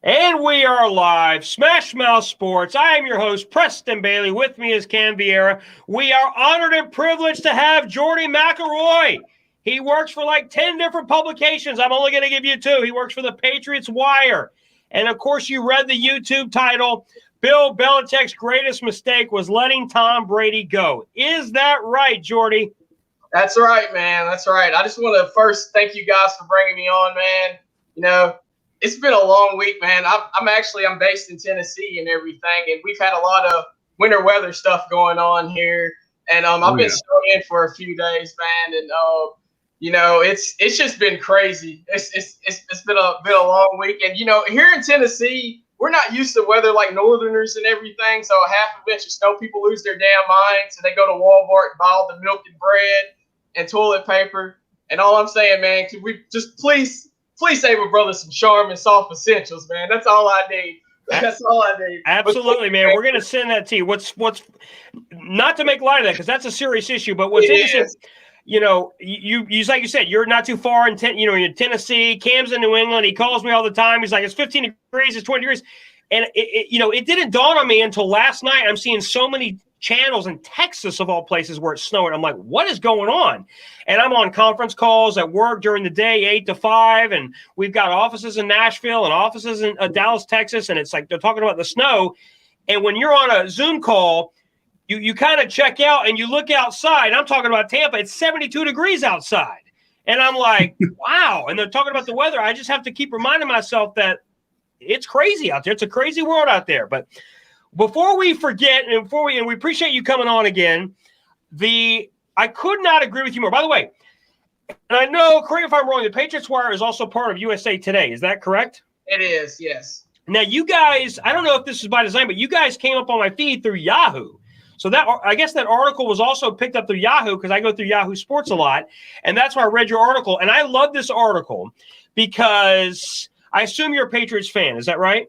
And we are live, Smash Mouth Sports. I am your host, Preston Bailey. With me is Cam Vieira. We are honored and privileged to have Jordy McElroy. He works for like 10 different publications. I'm only going to give you two. He works for the Patriots Wire. And, of course, you read the YouTube title, Bill Belichick's greatest mistake was letting Tom Brady go. Is that right, Jordy? That's right, man. That's right. I just want to first thank you guys for bringing me on, man. You know, it's been a long week, man. I'm based in Tennessee and everything, and we've had a lot of winter weather stuff going on here. And I've been snowed in for a few days, man. And it's just been crazy. It's been a long week, and here in Tennessee, we're not used to weather like Northerners and everything. So half a inch of snow, people lose their damn minds, and they go to Walmart and buy all the milk and bread and toilet paper. And all I'm saying, man, could we just please save a brother some Charm and Soft Essentials, man. That's all I need. That's all I need. Absolutely, man. We're going to send that to you. What's not to make light of that, because that's a serious issue, but what's interesting, you like you said, you're not too far in in Tennessee. Cam's in New England. He calls me all the time. He's like, it's 15 degrees, it's 20 degrees. And it didn't dawn on me until last night. I'm seeing so many channels in Texas, of all places, where it's snowing. I'm like, what is going on? And I'm on conference calls at work during the day, 8 to 5, and we've got offices in Nashville and offices in Dallas, Texas, and it's like they're talking about the snow. And when you're on a Zoom call, you kind of check out and you look outside. I'm talking about Tampa. It's 72 degrees outside. And I'm like, wow. And they're talking about the weather. I just have to keep reminding myself that it's crazy out there. It's a crazy world out there. But before we forget, and we appreciate you coming on again, I could not agree with you more. By the way, and I know, correct me if I'm wrong, the Patriots Wire is also part of USA Today. Is that correct? It is, yes. Now, you guys, I don't know if this is by design, but you guys came up on my feed through Yahoo. So I guess that article was also picked up through Yahoo, because I go through Yahoo Sports a lot, and that's why I read your article. And I love this article because I assume you're a Patriots fan. Is that right?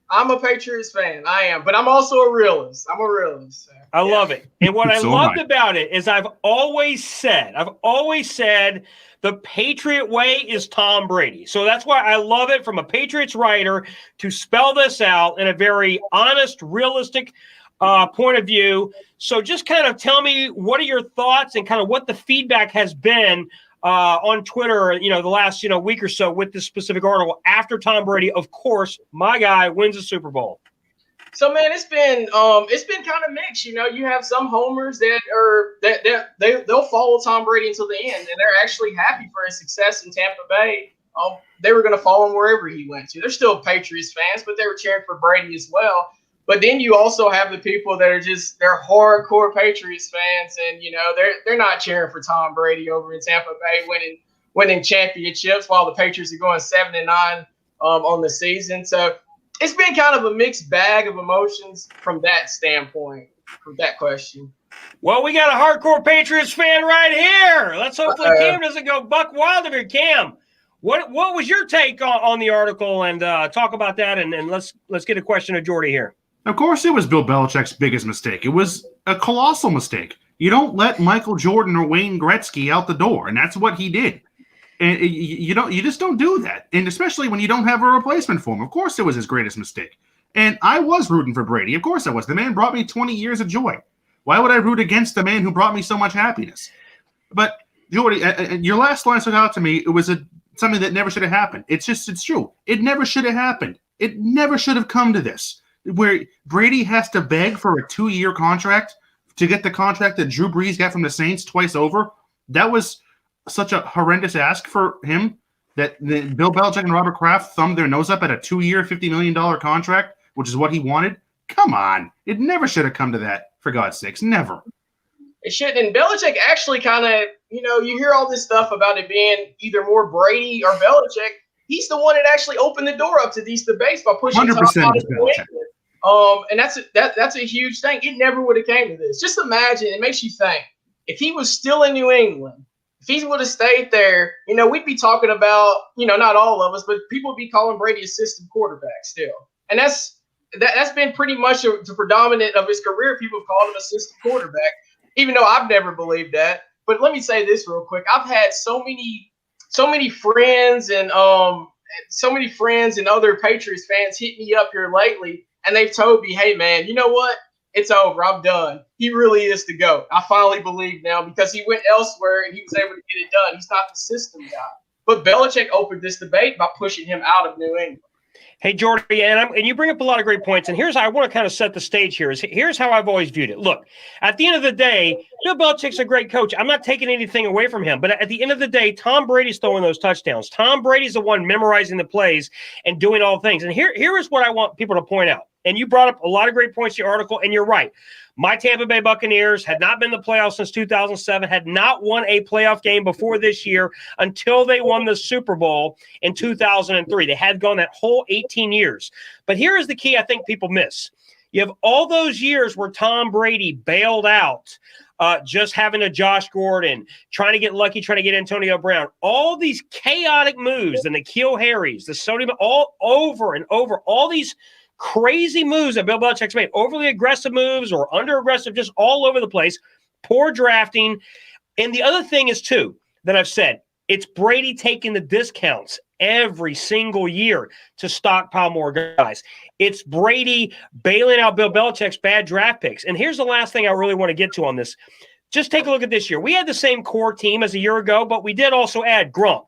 I'm a Patriots fan. I am, but I'm also a realist. I'm a realist. I love it. And what I loved about it is I've always said the Patriot way is Tom Brady. So that's why I love it from a Patriots writer to spell this out in a very honest, realistic point of view. So just kind of tell me, what are your thoughts and kind of what the feedback has been on Twitter, the last, week or so with this specific article after Tom Brady, of course, my guy, wins the Super Bowl. So, man, it's been kind of mixed. You have some homers they'll follow Tom Brady until the end, and they're actually happy for his success in Tampa Bay. They were going to follow him wherever he went to. They're still Patriots fans, but they were cheering for Brady as well. But then you also have the people that are they're hardcore Patriots fans, and they're not cheering for Tom Brady over in Tampa Bay winning championships while the Patriots are going 7-9 on the season. So it's been kind of a mixed bag of emotions from that standpoint, from that question. Well, we got a hardcore Patriots fan right here. Let's hopefully Cam doesn't go buck wild of here. Cam, what was your take on the article, and talk about that, and let's get a question of Jordy here. Of course, it was Bill Belichick's biggest mistake. It was a colossal mistake. You don't let Michael Jordan or Wayne Gretzky out the door, and that's what he did. And you just don't do that, and especially when you don't have a replacement for him. Of course, it was his greatest mistake. And I was rooting for Brady. Of course, I was. The man brought me 20 years of joy. Why would I root against the man who brought me so much happiness? But Jordy, your last line stood out to me. It was something that never should have happened. It's true. It never should have happened. It never should have come to this, where Brady has to beg for a 2-year contract to get the contract that Drew Brees got from the Saints twice over. That was such a horrendous ask for him that Bill Belichick and Robert Kraft thumbed their nose up at a 2-year, $50 million contract, which is what he wanted. Come on. It never should have come to that, for God's sakes. Never. It shouldn't. And Belichick actually kind of, you hear all this stuff about it being either more Brady or Belichick. He's the one that actually opened the door up to these debates by pushing 100% is Belichick. And that's a huge thing. It never would have came to this. Just imagine, it makes you think, if he was still in New England, if he would have stayed there, we'd be talking about, not all of us, but people would be calling Brady assistant quarterback still. And that's been pretty much the predominant of his career. People have called him assistant quarterback, even though I've never believed that. But let me say this real quick. I've had so many friends and so many friends and other Patriots fans hit me up here lately, and they've told me, hey, man, you know what? It's over. I'm done. He really is the GOAT. I finally believe now because he went elsewhere and he was able to get it done. He's not the system guy. But Belichick opened this debate by pushing him out of New England. Hey, Jordy, and you bring up a lot of great points. And here's how I want to kind of set the stage here. Here's how I've always viewed it. Look, at the end of the day, Bill Belichick's a great coach. I'm not taking anything away from him. But at the end of the day, Tom Brady's throwing those touchdowns. Tom Brady's the one memorizing the plays and doing all things. And here is what I want people to point out. And you brought up a lot of great points in your article, and you're right. My Tampa Bay Buccaneers had not been in the playoffs since 2007, had not won a playoff game before this year until they won the Super Bowl in 2003. They had gone that whole 18 years. But here is the key I think people miss. You have all those years where Tom Brady bailed out, just having a Josh Gordon, trying to get lucky, trying to get Antonio Brown. All these chaotic moves, the N'Keal Harrys, the Sony, all over and over, all these crazy moves that Bill Belichick's made, overly aggressive moves or under aggressive, just all over the place, poor drafting. And the other thing is, too, that I've said, it's Brady taking the discounts every single year to stockpile more guys. It's Brady bailing out Bill Belichick's bad draft picks. And here's the last thing I really want to get to on this. Just take a look at this year. We had the same core team as a year ago, but we did also add Gronk.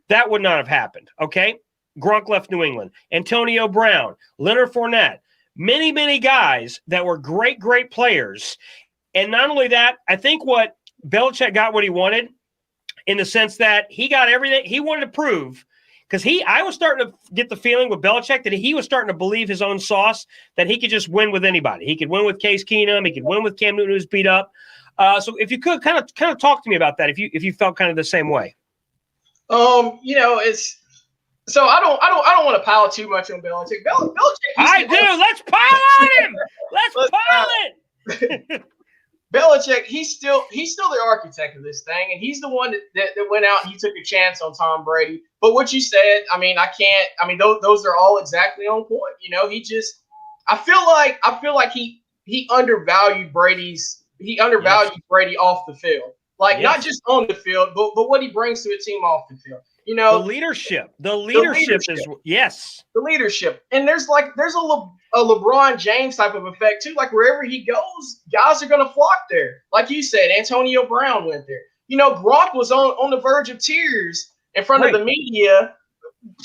That would not have happened, okay? Gronk left New England. Antonio Brown, Leonard Fournette, many, many guys that were great, great players. And not only that, I think what Belichick got what he wanted in the sense that he got everything he wanted to prove. Because I was starting to get the feeling with Belichick that he was starting to believe his own sauce, that he could just win with anybody. He could win with Case Keenum. He could win with Cam Newton, who's beat up. So if you could kind of talk to me about that, if you felt kind of the same way. It's. So I don't want to pile too much on Belichick. Belichick. I do. Let's pile on him. Let's pile it. Belichick. He's still the architect of this thing, and he's the one that went out and he took a chance on Tom Brady. But what you said, I mean, those are all exactly on point. I feel like he undervalued Brady off the field, not just on the field, but what he brings to a team off the field. The leadership is yes. The leadership. And there's a LeBron James type of effect too. Like wherever he goes, guys are going to flock there. Like you said, Antonio Brown went there. Gronk was on the verge of tears in front of the media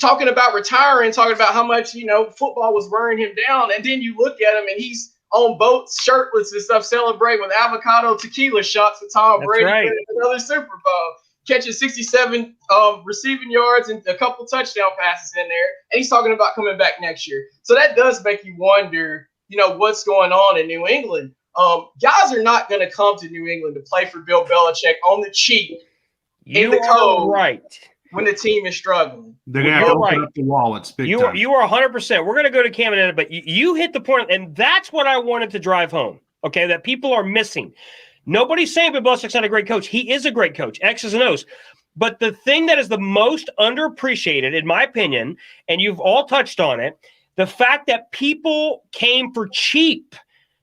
talking about retiring, talking about how much, football was wearing him down. And then you look at him and he's on boats, shirtless and stuff, celebrating with avocado tequila shots with Tom Brady. Right. Another Super Bowl. Catching 67 receiving yards and a couple touchdown passes in there. And he's talking about coming back next year. So that does make you wonder, what's going on in New England. Guys are not going to come to New England to play for Bill Belichick on the cheap in the cold when the team is struggling. They're going to open up the wallets big time. You are 100%. We're going to go to Cam in a minute, but you hit the point, and that's what I wanted to drive home, okay, that people are missing. Nobody's saying Bill Belichick's not a great coach. He is a great coach, X's and O's. But the thing that is the most underappreciated, in my opinion, and you've all touched on it, the fact that people came for cheap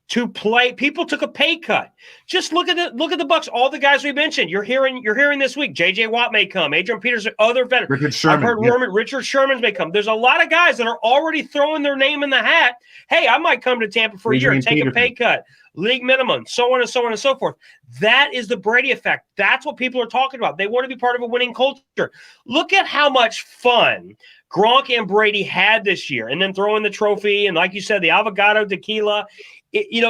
to play. People took a pay cut. Just look at the Bucs. All the guys we mentioned. You're hearing this week. J.J. Watt may come. Adrian Peterson, other veterans. Richard Sherman. I've heard Richard Sherman's may come. There's a lot of guys that are already throwing their name in the hat. Hey, I might come to Tampa for a year and take a pay cut. League minimum, so on and so forth. That is the Brady effect. That's what people are talking about. They want to be part of a winning culture. Look at how much fun Gronk and Brady had this year, and then throwing the trophy, and like you said, the avocado tequila.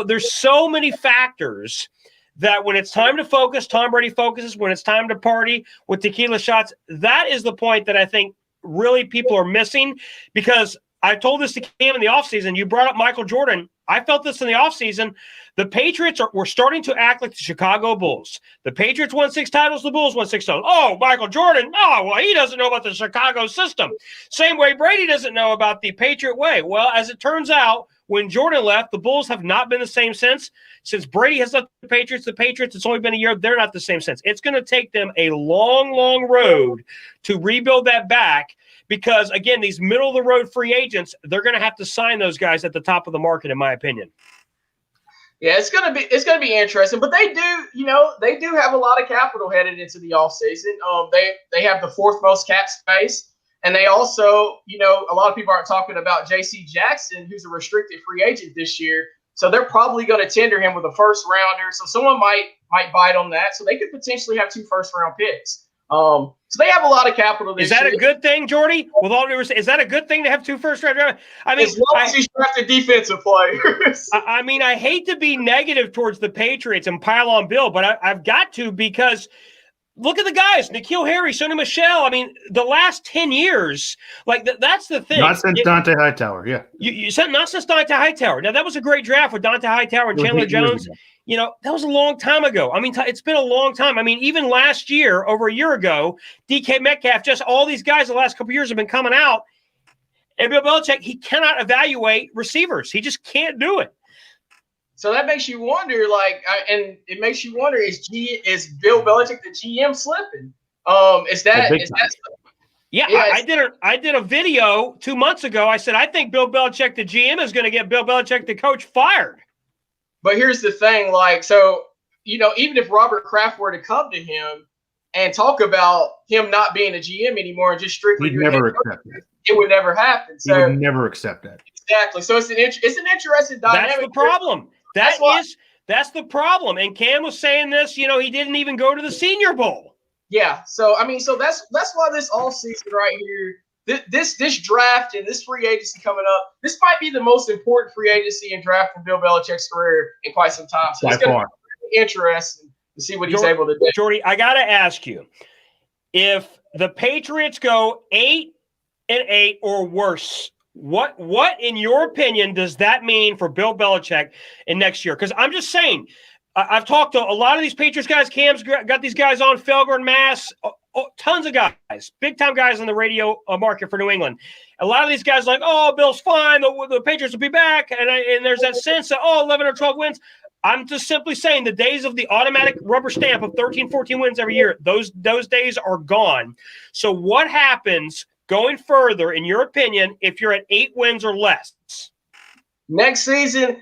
There's so many factors that when it's time to focus, Tom Brady focuses. When it's time to party with tequila shots, that is the point that I think really people are missing, because I told this to Cam in the offseason. You brought up Michael Jordan. I felt this in the offseason. The Patriots were starting to act like the Chicago Bulls. The Patriots won 6 titles. The Bulls won 6 titles. Oh, Michael Jordan. Oh, well, he doesn't know about the Chicago system. Same way Brady doesn't know about the Patriot way. Well, as it turns out, when Jordan left, the Bulls have not been the same since. Since Brady has left the Patriots, it's only been a year. They're not the same since. It's going to take them a long, long road to rebuild that back. Because, again, these middle-of-the-road free agents, they're going to have to sign those guys at the top of the market, in my opinion. Yeah, it's gonna be interesting. But they do have a lot of capital headed into the offseason. They have the 4th most cap space, And they also, a lot of people aren't talking about J.C. Jackson, who's a restricted free agent this year. So they're probably going to tender him with a first rounder. So someone might bite on that. So they could potentially have 2 first-round picks. So they have a lot of capital this year. Is that a good thing, Jordy? With all due respect, is that a good thing to have 2 first-round? I mean, as long as he's drafted defensive players. I mean, I hate to be negative towards the Patriots and pile on Bill, but I've got to, because look at the guys, N'Keal Harry, Sony Michel. I mean, the last 10 years, like that's the thing. Not since Dante Hightower, yeah. You said not since Dante Hightower. Now, that was a great draft with Dante Hightower and Chandler Jones. That was a long time ago. I mean, it's been a long time. I mean, even last year, over a year ago, DK Metcalf, just all these guys the last couple of years have been coming out. And Bill Belichick, he cannot evaluate receivers. He just can't do it. So that makes you wonder, and it makes you wonder: is Bill Belichick the GM slipping? Yeah, I did a video 2 months ago. I said I think Bill Belichick, the GM, is going to get Bill Belichick, the coach, fired. But here's the thing, even if Robert Kraft were to come to him and talk about him not being a GM anymore and just strictly he'd never accept it. It would never happen. So he would never accept that. Exactly. So it's an interesting dynamic. That's the problem. That's the problem. And Cam was saying this. He didn't even go to the Senior Bowl. Yeah. So that's why this offseason right here. This draft and this free agency coming up, this might be the most important free agency and draft in Bill Belichick's career in quite some time. So it's going to be interesting to see what he's able to do. Jordy, I got to ask you, if the Patriots go 8-8 or worse, what in your opinion does that mean for Bill Belichick in next year? Because I'm just saying, I've talked to a lot of these Patriots guys. Cam's got these guys on, Felger and Mass. Tons of guys, big-time guys in the radio market for New England. A lot of these guys are like, oh, Bill's fine. The Patriots will be back. And there's that sense that, 11 or 12 wins. I'm just simply saying the days of the automatic rubber stamp of 13, 14 wins every year, those days are gone. So what happens going further, in your opinion, if you're at 8 wins or less? Next season,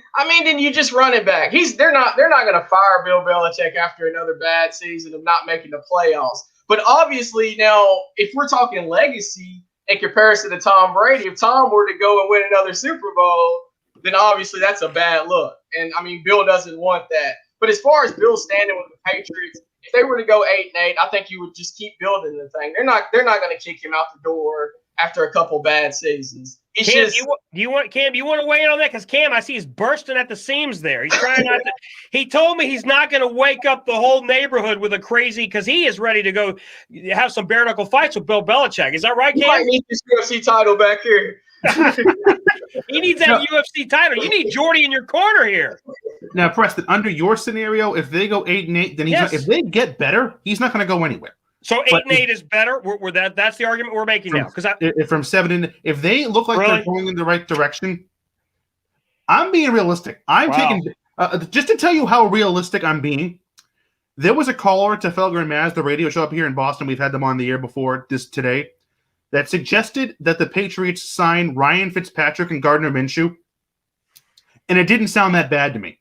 then you just run it back. They're not going to fire Bill Belichick after another bad season of not making the playoffs. But obviously now, if we're talking legacy in comparison to Tom Brady, if Tom were to go and win another Super Bowl, then obviously that's a bad look. And Bill doesn't want that. But as far as Bill standing with the Patriots, if they were to go 8-8, I think you would just keep building the thing. They're not going to kick him out the door after a couple bad seasons. Cam, do you want to weigh in on that? Because Cam, I see he's bursting at the seams there. He's trying not to. He told me he's not going to wake up the whole neighborhood with a crazy, because he is ready to go have some bare knuckle fights with Bill Belichick. Is that right, Cam? He might need this UFC title back here. He needs that UFC title. You need Jordy in your corner here. Now, Preston, under your scenario, if they go 8-8, then if they get better, he's not going to go anywhere. So 8-8 is better. That's the argument we're making now. Because from 7, if they look like they're going in the right direction, I'm being realistic. I'm taking just to tell you how realistic I'm being. There was a caller to Felger and Maz, the radio show up here in Boston. We've had them on the air before today, that suggested that the Patriots sign Ryan Fitzpatrick and Gardner Minshew, and it didn't sound that bad to me.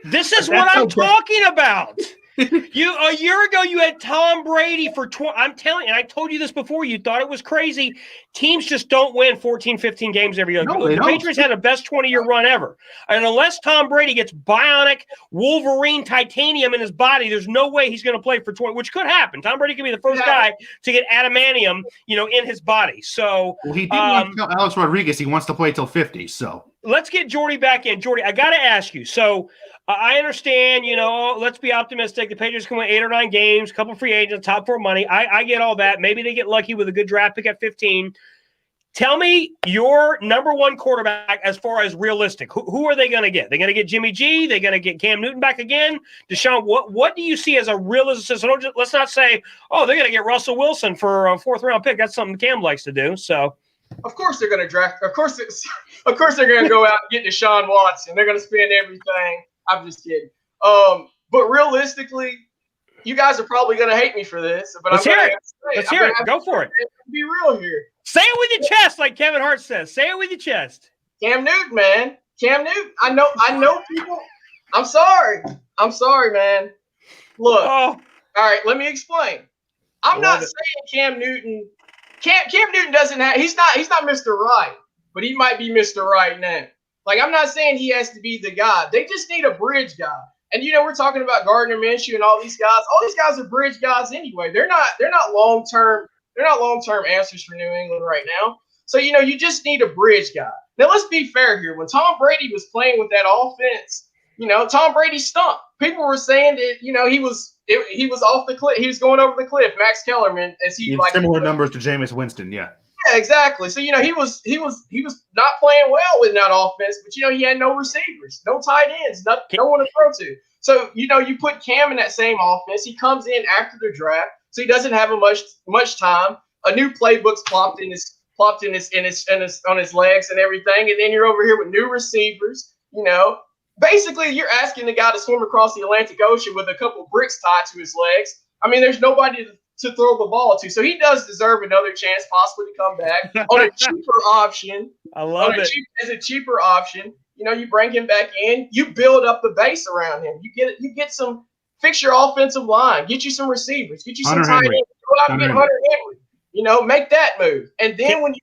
This is what I'm talking about. A year ago, you had Tom Brady for I'm telling you, and I told you this before, you thought it was crazy. Teams just don't win 14, 15 games every year. No, the Patriots had the best 20-year run ever. And unless Tom Brady gets bionic Wolverine titanium in his body, there's no way he's going to play for 20, which could happen. Tom Brady could be the first guy to get adamantium, in his body. So he didn't want to tell Alex Rodriguez he wants to play till 50, so. Let's get Jordy back in. Jordy, I got to ask you. So I understand, let's be optimistic. The Patriots can win 8 or 9 games, a couple free agents, top 4 money. I get all that. Maybe they get lucky with a good draft pick at 15. Tell me your number 1 quarterback as far as realistic. Who are they going to get? They're going to get Jimmy G? They're going to get Cam Newton back again? Deshaun, what do you see as a realistic? So let's not say, they're going to get Russell Wilson for a 4th-round pick. That's something Cam likes to do. So. Of course they're going to draft. Of course they're going to go out and get Deshaun Watson. They're going to spend everything. I'm just kidding. But realistically, you guys are probably going to hate me for this. But Let's hear it. Let's hear it. Go for it. Be real here. Say it with your chest, like Kevin Hart says. Say it with your chest. Cam Newton, man. Cam Newton. I know people. I'm sorry, man. Look. All right, let me explain. I'm not saying Cam Newton Cam Newton doesn't have. He's not Mr. Right, but he might be Mr. Right now. Like, I'm not saying he has to be the guy. They just need a bridge guy. And we're talking about Gardner Minshew and all these guys. All these guys are bridge guys anyway. They're not long term. They're not long term answers for New England right now. So you just need a bridge guy. Now let's be fair here. When Tom Brady was playing with that offense, Tom Brady stunk. People were saying that he was off the cliff. He was going over the cliff. Max Kellerman, as he like similar numbers to Jameis Winston. Yeah. Yeah, exactly. So he was not playing well in that offense, but he had no receivers, no tight ends, no one to throw to. So you put Cam in that same offense. He comes in after the draft, so he doesn't have much time. A new playbook's plopped on his legs and everything, and then you're over here with new receivers. Basically you're asking the guy to swim across the Atlantic Ocean with a couple bricks tied to his legs. I mean, there's nobody to throw the ball to. So he does deserve another chance possibly to come back on a cheaper option. I love it. As a cheaper option. You bring him back in, you build up the base around him. You get some, fix your offensive line, get you some receivers, get you some tight ends, go out and get Hunter Henry. Make that move. And then when you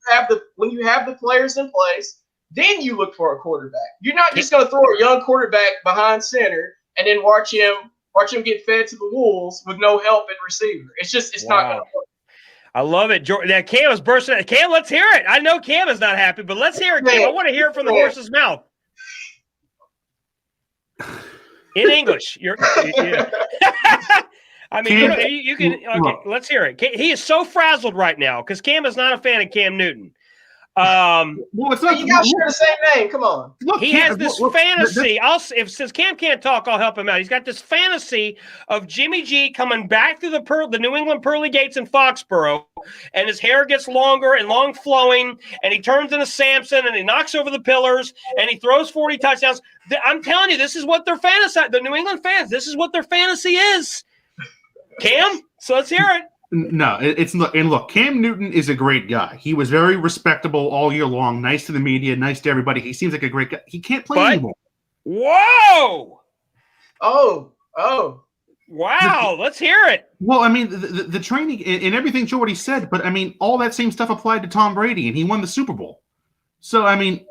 have the players in place, then you look for a quarterback. You're not just going to throw a young quarterback behind center and then watch him get fed to the wolves with no help at receiver. It's not going to work. I love it. Now, Cam is bursting. Cam, let's hear it. I know Cam is not happy, but let's hear it, Cam. I want to hear it from the horse's mouth. In English. I mean, you can. Okay, let's hear it. He is so frazzled right now because Cam is not a fan of Cam Newton. Well, it's not, you guys share the same name. Come on. He has this fantasy. Since Cam can't talk, I'll help him out. He's got this fantasy of Jimmy G coming back through the New England pearly gates in Foxborough, and his hair gets longer and long flowing, and he turns into Samson, and he knocks over the pillars, and he throws 40 touchdowns. I'm telling you, this is what their fantasy. The New England fans, this is what their fantasy is. Cam, so let's hear it. No, it's not. And look, Cam Newton is a great guy. He was very respectable all year long, nice to the media, nice to everybody. He seems like a great guy. He can't play anymore. Whoa! Oh! Wow! Let's hear it. Well, I mean, the training and everything Jordy said, but I mean, all that same stuff applied to Tom Brady, and he won the Super Bowl. So I mean,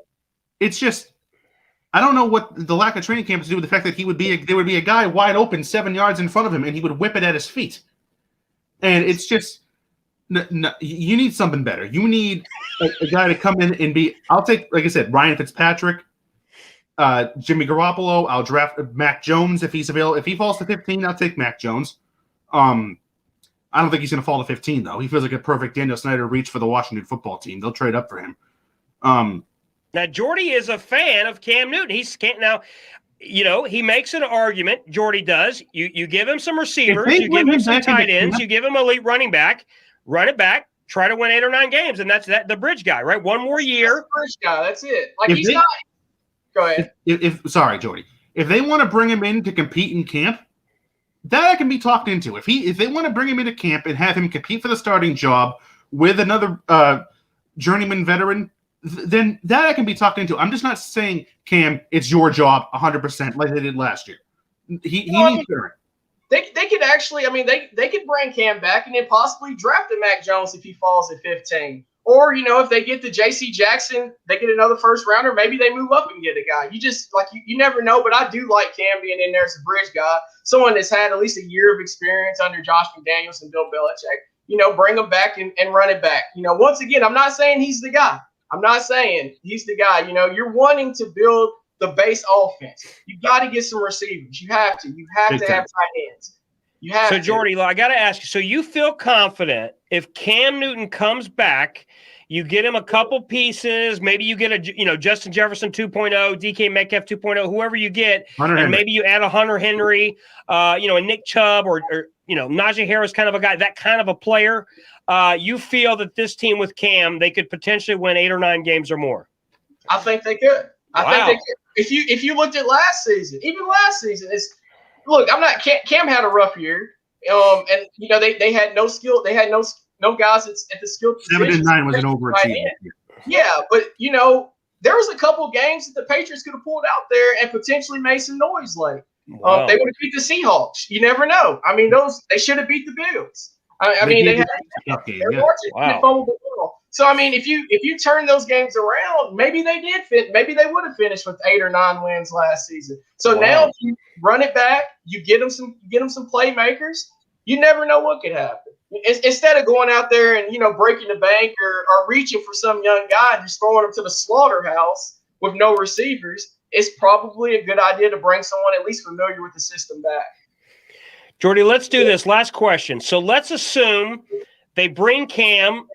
it's just, I don't know what the lack of training camp has to do with the fact that there would be a guy wide open 7 yards in front of him, and he would whip it at his feet. And it's just, no, you need something better. You need a guy to come in and be, I'll take, like I said, Ryan Fitzpatrick, Jimmy Garoppolo. I'll draft Mac Jones if he's available. If he falls to 15, I'll take Mac Jones. I don't think he's going to fall to 15, though. He feels like a perfect Daniel Snyder reach for the Washington football team. They'll trade up for him. Now, Jordy is a fan of Cam Newton. He makes an argument. Jordy does. You give him some receivers. You give him some tight ends. You give him elite running back. Run it back. Try to win 8 or 9 games, and that's the bridge guy, right? One more year. That's the bridge guy. That's it. Like he's not. Go ahead. Sorry, Jordy. If they want to bring him in to compete in camp, that can be talked into. If they want to bring him into camp and have him compete for the starting job with another journeyman veteran, then that can be talked into. I'm just not saying, Cam, it's your job 100% like they did last year. He needs to. They could actually, they could bring Cam back and then possibly draft a Mac Jones if he falls at 15. Or, if they get the J.C. Jackson, they get another first rounder, maybe they move up and get a guy. You never know, but I do like Cam being in there as a bridge guy, someone that's had at least a year of experience under Josh McDaniels and Bill Belichick. Bring him back and run it back. Once again, I'm not saying he's the guy. I'm not saying he's the guy. You're wanting to build the base offense. You got to get some receivers. You have to. You have to have tight ends. You have to. So, Jordy, I got to ask you. So, you feel confident if Cam Newton comes back, you get him a couple pieces, maybe you get Justin Jefferson 2.0, DK Metcalf 2.0, whoever you get, and maybe you add a Hunter Henry, a Nick Chubb or Najee Harris, kind of a guy, that kind of a player. You feel that this team with Cam, they could potentially win 8 or 9 games or more? I think they could. I think they could. If you looked at last season, Cam had a rough year. And they had no skill. They had no guys at the skill position. 7-9 was an overachievement. Yeah, but there was a couple games that the Patriots could have pulled out there and potentially made some noise late. Wow. They would have beat the Seahawks. You never know. They should have beat the Bills. They had marching. Wow. So I mean, if you turn those games around, maybe they did fit. Maybe they would have finished with 8 or 9 wins last season. So now, if you run it back, you get them some playmakers. You never know what could happen. Instead of going out there and breaking the bank or reaching for some young guy and just throwing them to the slaughterhouse with no receivers, it's probably a good idea to bring someone at least familiar with the system back. Jordy, let's do this. Last question. So let's assume they bring Cam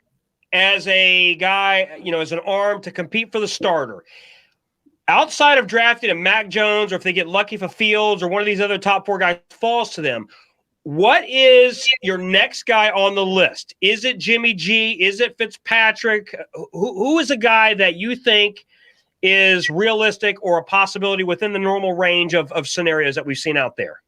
as a guy, as an arm to compete for the starter. Outside of drafting a Mac Jones, or if they get lucky for Fields or one of these other top 4 guys falls to them, what is your next guy on the list? Is it Jimmy G? Is it Fitzpatrick? Who is a guy that you think is realistic or a possibility within the normal range of scenarios that we've seen out there?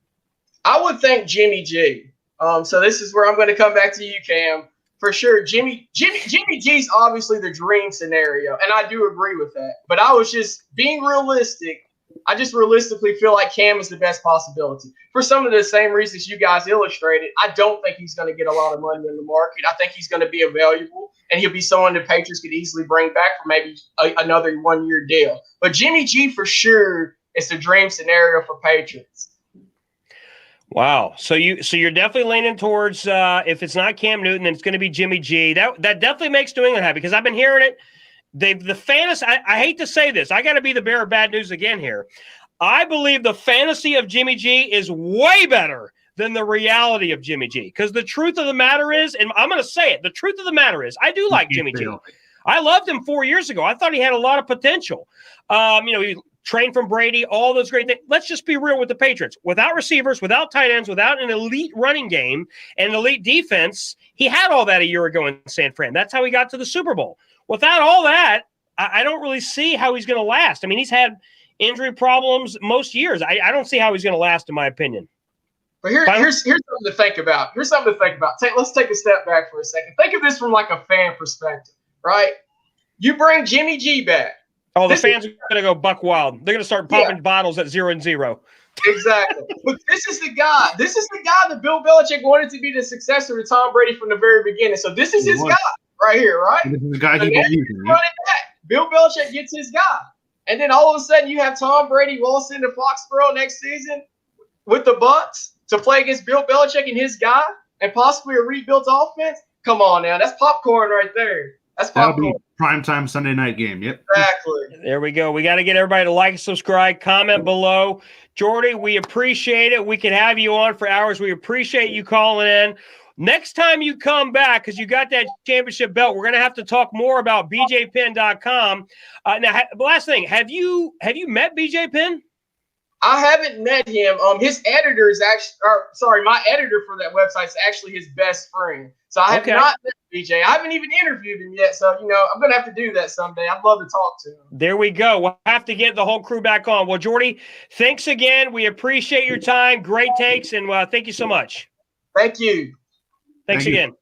I would think Jimmy G. So this is where I'm going to come back to you, Cam. For sure, Jimmy G's obviously the dream scenario, and I do agree with that. But I was just being realistic. I just realistically feel like Cam is the best possibility. For some of the same reasons you guys illustrated, I don't think he's going to get a lot of money in the market. I think he's going to be available, and he'll be someone the Patriots could easily bring back for maybe another 1-year deal. But Jimmy G for sure is the dream scenario for Patriots. Wow. So you're definitely leaning towards if it's not Cam Newton, then it's going to be Jimmy G. That definitely makes New England happy because I've been hearing it. The fantasy. I hate to say this. I got to be the bearer of bad news again here. I believe the fantasy of Jimmy G is way better than the reality of Jimmy G. Because the truth of the matter is, and I'm going to say it, the truth of the matter is, I do like Jimmy G. I loved him 4 years ago. I thought he had a lot of potential. He trained from Brady, all those great things. Let's just be real with the Patriots. Without receivers, without tight ends, without an elite running game and an elite defense, he had all that a year ago in San Fran. That's how he got to the Super Bowl. Without all that, I don't really see how he's going to last. I mean, he's had injury problems most years. I don't see how he's going to last, in my opinion. But here's something to think about. Let's take a step back for a second. Think of this from like a fan perspective, right? You bring Jimmy G back. Oh, the fans are going to go buck wild. They're going to start popping bottles at 0-0. Exactly. But this is the guy that Bill Belichick wanted to be the successor to Tom Brady from the very beginning. So this is his guy right here, right? This is the guy he believes in. Bill Belichick gets his guy. And then all of a sudden you have Tom Brady waltz into Foxborough next season with the Bucs to play against Bill Belichick and his guy and possibly a rebuilt offense. Come on now. That's popcorn right there. That's popcorn. That'll be primetime Sunday night game. Yep. Exactly. There we go. We got to get everybody to like, subscribe, comment below. Jordy, we appreciate it. We can have you on for hours. We appreciate you calling in. Next time you come back, because you got that championship belt, we're going to have to talk more about bjpenn.com. Now, last thing, have you met BJ Penn? I haven't met him. His editor is my editor for that website is actually his best friend. So I have not met BJ. I haven't even interviewed him yet. So, I'm going to have to do that someday. I'd love to talk to him. There we go. We'll have to get the whole crew back on. Well, Jordy, thanks again. We appreciate your time. Great takes, and thank you so much. Thank you. Thanks again.